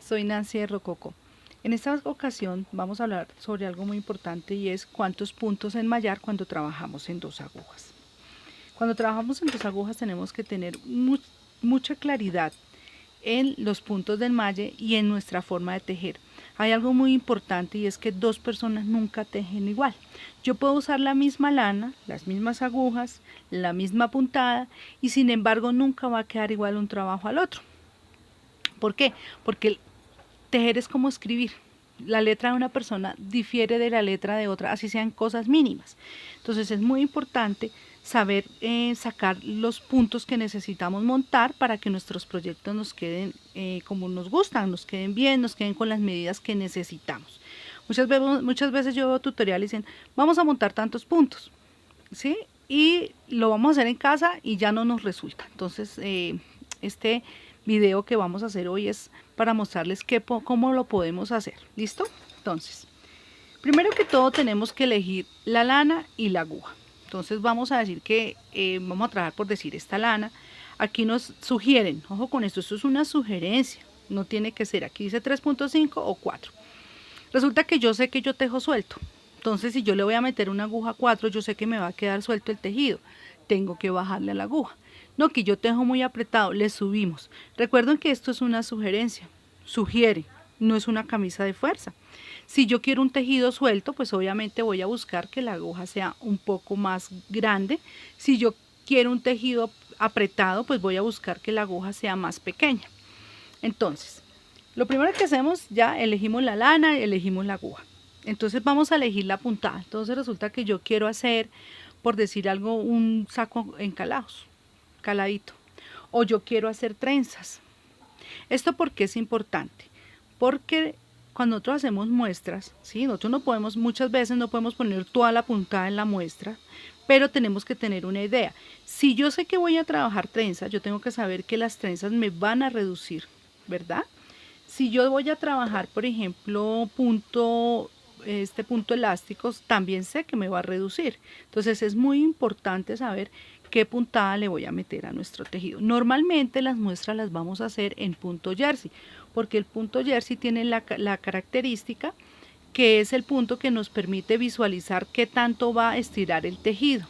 soy Nancy de Rococo. En esta ocasión vamos a hablar sobre algo muy importante y es cuántos puntos enmayar cuando trabajamos en dos agujas. Cuando trabajamos en dos agujas tenemos que tener mucha claridad en los puntos de enmalle y en nuestra forma de tejer. Hay algo muy importante y es que dos personas nunca tejen igual. Yo puedo usar la misma lana, las mismas agujas, la misma puntada y sin embargo nunca va a quedar igual un trabajo al otro. ¿Por qué? Porque el tejer es como escribir. La letra de una persona difiere de la letra de otra, así sean cosas mínimas. Entonces es muy importante saber sacar los puntos que necesitamos montar para que nuestros proyectos nos queden como nos gustan, nos queden bien, nos queden con las medidas que necesitamos. Muchas veces yo veo tutoriales y dicen, vamos a montar tantos puntos, ¿sí? Y lo vamos a hacer en casa y ya no nos resulta. Entonces, este video que vamos a hacer hoy es para mostrarles cómo lo podemos hacer. ¿Listo? Entonces, primero que todo tenemos que elegir la lana y la aguja. Entonces vamos a decir que vamos a trabajar por decir esta lana. Aquí nos sugieren, ojo con esto es una sugerencia, no tiene que ser, aquí dice 3.5 o 4. Resulta que yo sé que yo tejo suelto, entonces si yo le voy a meter una aguja 4, yo sé que me va a quedar suelto el tejido, tengo que bajarle a la aguja. No, que yo tejo muy apretado, le subimos. Recuerden que esto es una sugerencia, sugiere, no es una camisa de fuerza. Si yo quiero un tejido suelto, pues obviamente voy a buscar que la aguja sea un poco más grande. Si yo quiero un tejido apretado, pues voy a buscar que la aguja sea más pequeña. Entonces, lo primero que hacemos, ya elegimos la lana, elegimos la aguja. Entonces vamos a elegir la puntada. Entonces resulta que yo quiero hacer, por decir algo, un saco en caladito. O yo quiero hacer trenzas. ¿Esto por qué es importante? Porque cuando nosotros hacemos muestras, ¿sí? Nosotros no podemos, muchas veces no podemos poner toda la puntada en la muestra, pero tenemos que tener una idea. Si yo sé que voy a trabajar trenzas, yo tengo que saber que las trenzas me van a reducir, ¿verdad? Si yo voy a trabajar, por ejemplo, punto elásticos, también sé que me va a reducir. Entonces es muy importante saber qué puntada le voy a meter a nuestro tejido. Normalmente las muestras las vamos a hacer en punto jersey, porque el punto jersey tiene la característica que es el punto que nos permite visualizar qué tanto va a estirar el tejido.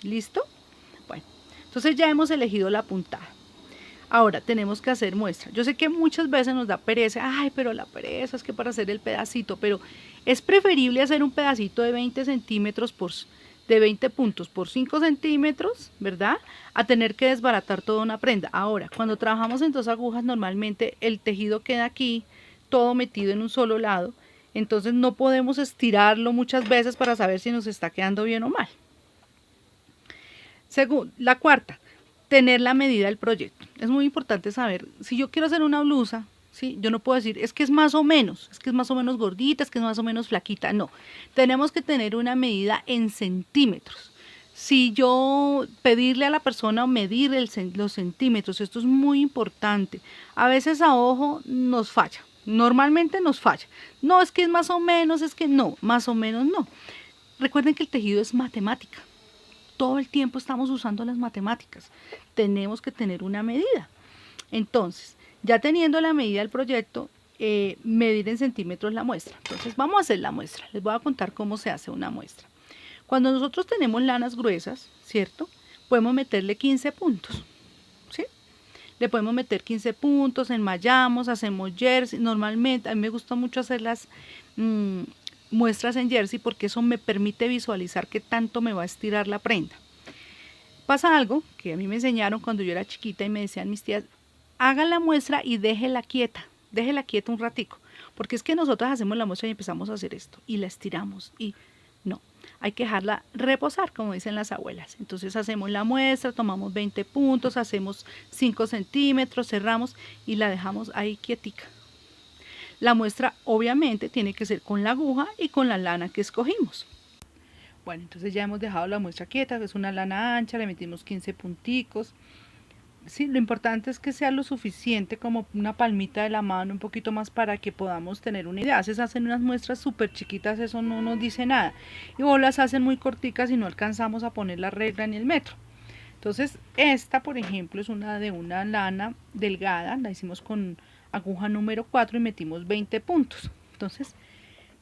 ¿Listo? Bueno, entonces ya hemos elegido la puntada. Ahora tenemos que hacer muestra. Yo sé que muchas veces nos da pereza, ay, pero la pereza es que para hacer el pedacito, pero es preferible hacer un pedacito de 20 centímetros de 20 puntos por 5 centímetros, ¿verdad? A tener que desbaratar toda una prenda. Ahora, cuando trabajamos en dos agujas, normalmente el tejido queda aquí, todo metido en un solo lado, entonces no podemos estirarlo muchas veces para saber si nos está quedando bien o mal. La cuarta, tener la medida del proyecto. Es muy importante saber, si yo quiero hacer una blusa, ¿sí? Yo no puedo decir, es que es más o menos gordita, es que es más o menos flaquita. No, tenemos que tener una medida en centímetros. Si yo pedirle a la persona o medir los centímetros, esto es muy importante. A veces a ojo nos falla, normalmente nos falla. No, es que es más o menos, es que no, más o menos no. Recuerden que el tejido es matemática. Todo el tiempo estamos usando las matemáticas. Tenemos que tener una medida. Entonces, ya teniendo la medida del proyecto, medir en centímetros la muestra. Entonces, vamos a hacer la muestra. Les voy a contar cómo se hace una muestra. Cuando nosotros tenemos lanas gruesas, ¿cierto? Podemos meterle 15 puntos, ¿sí? Le podemos meter 15 puntos, enmayamos, hacemos jersey. Normalmente, a mí me gusta mucho hacer las muestras en jersey porque eso me permite visualizar qué tanto me va a estirar la prenda. Pasa algo que a mí me enseñaron cuando yo era chiquita y me decían mis tías, haga la muestra y déjela quieta un ratico, porque es que nosotros hacemos la muestra y empezamos a hacer esto y la estiramos y no, hay que dejarla reposar, como dicen las abuelas. Entonces hacemos la muestra, tomamos 20 puntos, hacemos 5 centímetros, cerramos y la dejamos ahí quietica. La muestra obviamente tiene que ser con la aguja y con la lana que escogimos. Bueno, entonces ya hemos dejado la muestra quieta, es una lana ancha, le metimos 15 punticos. Sí, lo importante es que sea lo suficiente como una palmita de la mano, un poquito más para que podamos tener una idea. A veces hacen unas muestras súper chiquitas, eso no nos dice nada. Y o las hacen muy corticas y no alcanzamos a poner la regla ni el metro. Entonces esta, por ejemplo, es una de una lana delgada, la hicimos con aguja número 4 y metimos 20 puntos. Entonces,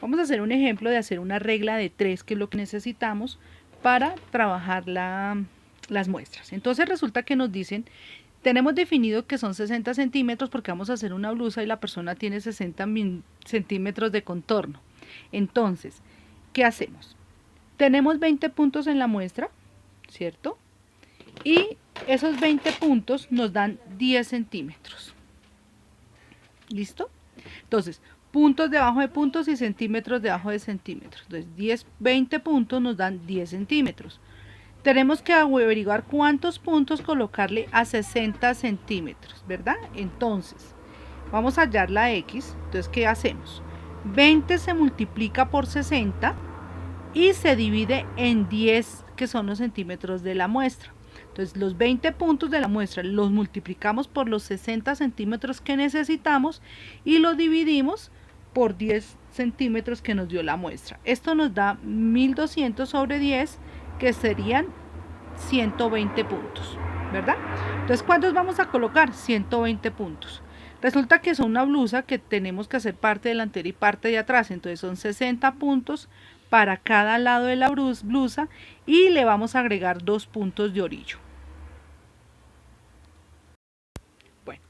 vamos a hacer un ejemplo de hacer una regla de 3, que es lo que necesitamos para trabajar las muestras. Entonces resulta que nos dicen, tenemos definido que son 60 centímetros porque vamos a hacer una blusa y la persona tiene 60 centímetros de contorno. Entonces, ¿qué hacemos? Tenemos 20 puntos en la muestra, ¿cierto? Y esos 20 puntos nos dan 10 centímetros. ¿Listo? Entonces, puntos debajo de puntos y centímetros debajo de centímetros. Entonces, 20 puntos nos dan 10 centímetros. Tenemos que averiguar cuántos puntos colocarle a 60 centímetros, ¿verdad? Entonces, vamos a hallar la X. Entonces, ¿qué hacemos? 20 se multiplica por 60 y se divide en 10, que son los centímetros de la muestra. Entonces, los 20 puntos de la muestra los multiplicamos por los 60 centímetros que necesitamos y lo dividimos por 10 centímetros que nos dio la muestra. Esto nos da 1200 sobre 10, que serían 120 puntos, ¿verdad? Entonces, ¿cuántos vamos a colocar? 120 puntos. Resulta que son una blusa que tenemos que hacer parte delantera y parte de atrás, entonces son 60 puntos para cada lado de la blusa y le vamos a agregar 2 puntos de orillo. Bueno,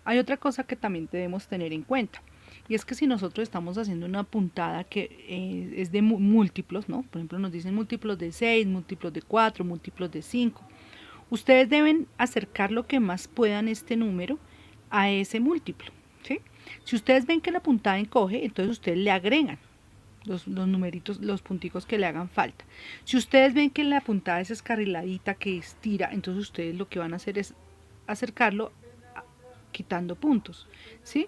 hay otra cosa que también debemos tener en cuenta. Y es que si nosotros estamos haciendo una puntada que es de múltiplos, ¿no? Por ejemplo, nos dicen múltiplos de 6, múltiplos de 4, múltiplos de 5. Ustedes deben acercar lo que más puedan este número a ese múltiplo, ¿sí? Si ustedes ven que la puntada encoge, entonces ustedes le agregan los numeritos, los punticos que le hagan falta. Si ustedes ven que la puntada es escarriladita, que estira, entonces ustedes lo que van a hacer es acercarlo quitando puntos, ¿sí?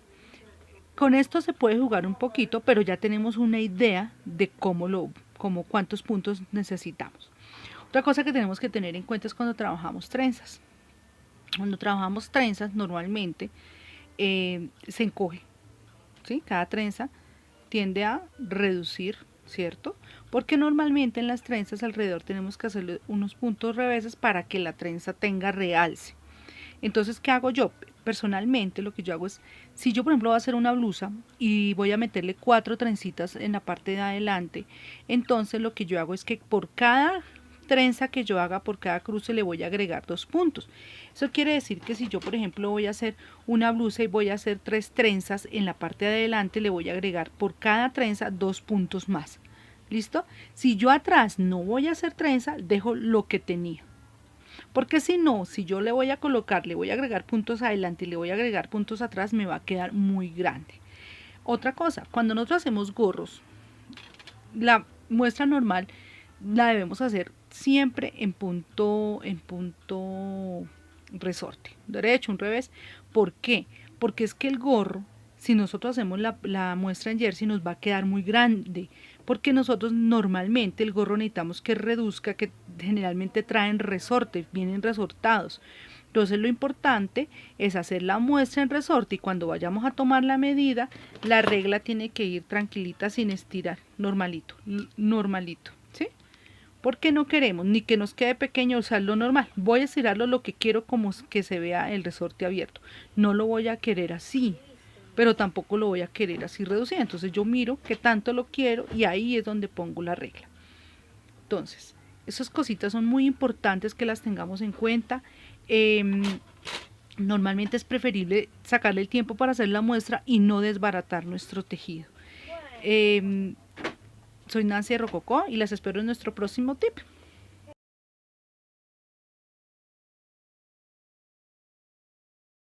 Con esto se puede jugar un poquito, pero ya tenemos una idea de cuántos puntos necesitamos. Otra cosa que tenemos que tener en cuenta es cuando trabajamos trenzas. Cuando trabajamos trenzas, normalmente se encoge, ¿sí? Cada trenza tiende a reducir, ¿cierto? Porque normalmente en las trenzas alrededor tenemos que hacerle unos puntos reveses para que la trenza tenga realce. Entonces, ¿qué hago yo? Personalmente lo que yo hago es, si yo por ejemplo voy a hacer una blusa y voy a meterle 4 trencitas en la parte de adelante, entonces lo que yo hago es que por cada trenza que yo haga, por cada cruce le voy a agregar 2 puntos. Eso quiere decir que si yo por ejemplo voy a hacer una blusa y voy a hacer 3 trenzas en la parte de adelante, le voy a agregar por cada trenza 2 puntos más. ¿Listo? Si yo atrás no voy a hacer trenza, dejo lo que tenía. Porque si no, si yo le voy a colocar, le voy a agregar puntos adelante y le voy a agregar puntos atrás, me va a quedar muy grande. Otra cosa, cuando nosotros hacemos gorros, la muestra normal la debemos hacer siempre en punto resorte, derecho, un revés. ¿Por qué? Porque es que el gorro, si nosotros hacemos la muestra en jersey, nos va a quedar muy grande, porque nosotros normalmente el gorro necesitamos que reduzca, que generalmente traen resorte, vienen resortados. Entonces lo importante es hacer la muestra en resorte y cuando vayamos a tomar la medida, la regla tiene que ir tranquilita sin estirar, normalito, ¿sí? Porque no queremos ni que nos quede pequeño, o sea, lo normal. Voy a estirarlo lo que quiero, como que se vea el resorte abierto. No lo voy a querer así, pero tampoco lo voy a querer así reducido. Entonces yo miro qué tanto lo quiero y ahí es donde pongo la regla. Entonces, esas cositas son muy importantes que las tengamos en cuenta. Normalmente es preferible sacarle el tiempo para hacer la muestra y no desbaratar nuestro tejido. Soy Nancy Rococó y las espero en nuestro próximo tip.